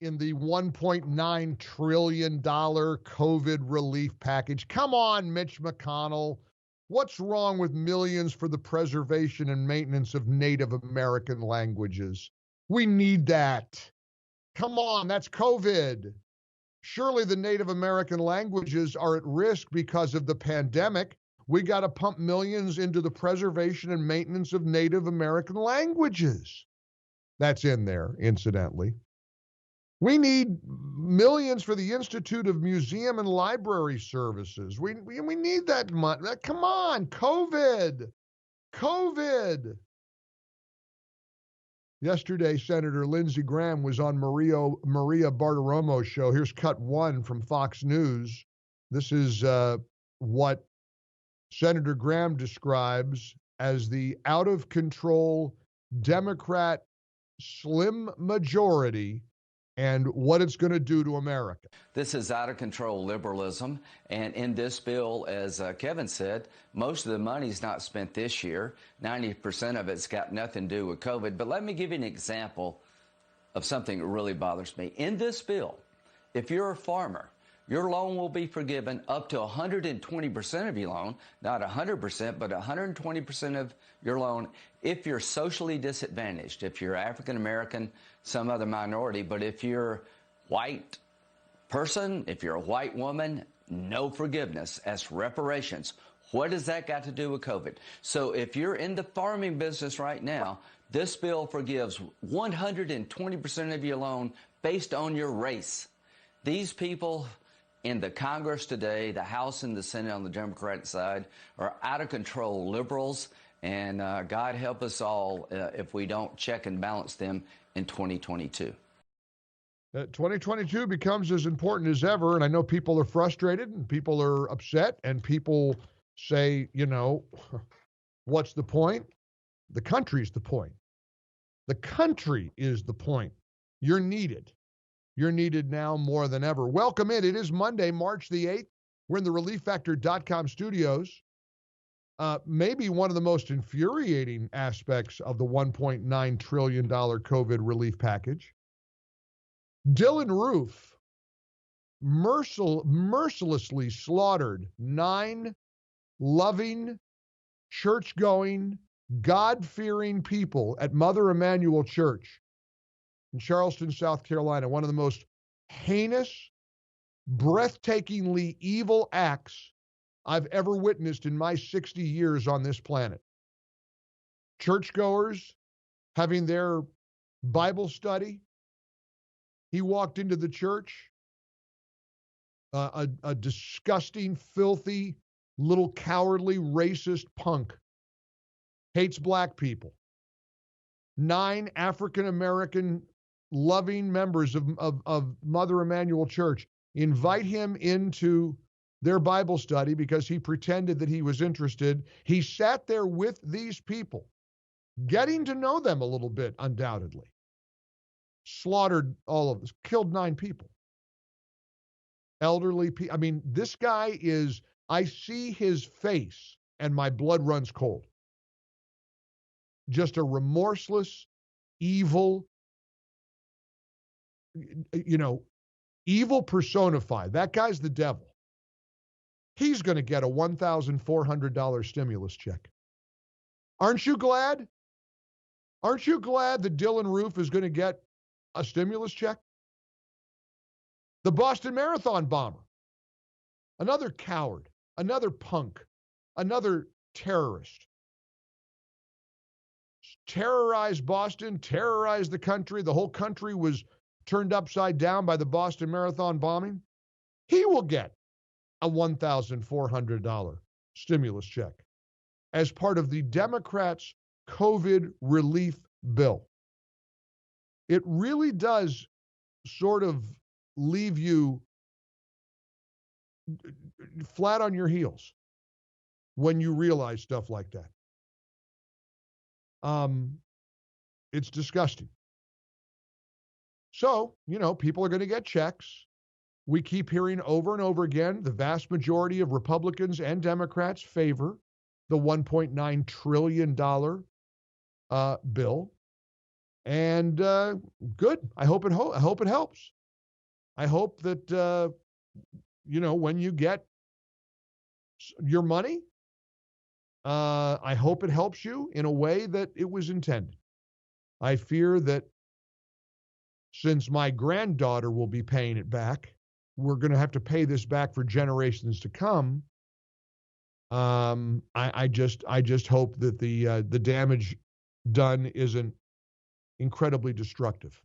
in the $1.9 trillion COVID relief package. Come on, Mitch McConnell. What's wrong with millions for the preservation and maintenance of Native American languages? We need that. Come on, that's COVID. Surely the Native American languages are at risk because of the pandemic. We got to pump millions into the preservation and maintenance of Native American languages. That's in there, incidentally. We need millions for the Institute of Museum and Library Services. We need that money. Come on, COVID. Yesterday, Senator Lindsey Graham was on Maria Bartiromo's show. Here's cut one from Fox News. This is what Senator Graham describes as the out-of-control Democrat slim majority and what it's going to do to America. This is out-of-control liberalism, and in this bill, as Kevin said, most of the money's not spent this year. 90% of it's got nothing to do with COVID. But let me give you an example of something that really bothers me. In this bill, if you're a farmer, your loan will be forgiven up to 120% of your loan, not 100%, but 120% of your loan if you're socially disadvantaged, if you're African American, some other minority. But if you're white person, if you're a white woman, no forgiveness. That's reparations. What does that got to do with COVID? So if you're in the farming business right now, this bill forgives 120% of your loan based on your race. These people in the Congress today, the House and the Senate on the Democratic side, are out of control liberals, and God help us all if we don't check and balance them in 2022. 2022 becomes as important as ever, and I know people are frustrated and people are upset and people say, you know, what's the point? The country's the point. The country is the point. You're needed. You're needed now more than ever. Welcome in. It is Monday, March the 8th. We're in the ReliefFactor.com studios. Maybe one of the most infuriating aspects of the $1.9 trillion COVID relief package. Dylan Roof mercilessly slaughtered 9 loving, church-going, God-fearing people at Mother Emanuel Church in Charleston, South Carolina, one of the most heinous, breathtakingly evil acts I've ever witnessed in my 60 years on this planet. Churchgoers having their Bible study. He walked into the church, a disgusting, filthy, little cowardly, racist punk. Hates black people. 9 African-American loving members of Mother Emanuel Church invite him into their Bible study because he pretended that he was interested. He sat there with these people, getting to know them a little bit, undoubtedly. Slaughtered all of us, killed 9 people. Elderly people. I mean, this guy is, I see his face and my blood runs cold. Just a remorseless, evil, evil personified. That guy's the devil. He's going to get a $1,400 stimulus check. Aren't you glad? Aren't you glad that Dylan Roof is going to get a stimulus check? The Boston Marathon bomber, another coward, another punk, another terrorist. Terrorized Boston, terrorized the country. The whole country was turned upside down by the Boston Marathon bombing. He will get a $1,400 stimulus check as part of the Democrats' COVID relief bill. It really does sort of leave you flat on your heels when you realize stuff like that. It's disgusting. So, people are going to get checks. We keep hearing over and over again, the vast majority of Republicans and Democrats favor the $1.9 trillion bill. And good. I hope it helps. I hope that when you get your money, I hope it helps you in a way that it was intended. I fear that since my granddaughter will be paying it back, we're going to have to pay this back for generations to come. I just hope that the damage done isn't incredibly destructive.